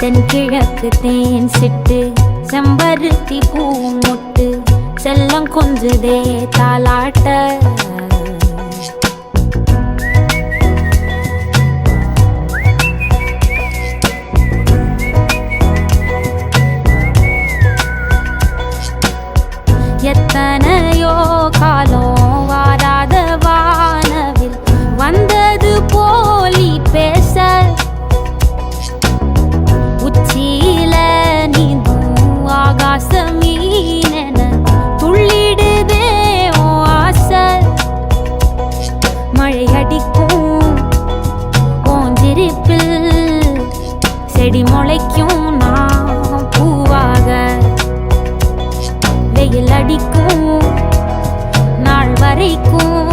தென்கிழக்கு தேன் சிட்டு செம்பருத்தி பூ முட்டு செல்லம் கொஞ்சுதே தாலாட்ட எத்தனையோ காலம் வாராத வானவில் வந்தது போலி பேச உச்சியில நீந்தும் ஆகாச மீனென துள்ளிடுதே உன் ஆசை மழை அடிக்கும் ஓஞ்சிருப்பில் செடி முளைக்கும் நான் பூவாக வெயில் அடிக்கும் நாள் வரைக்கும்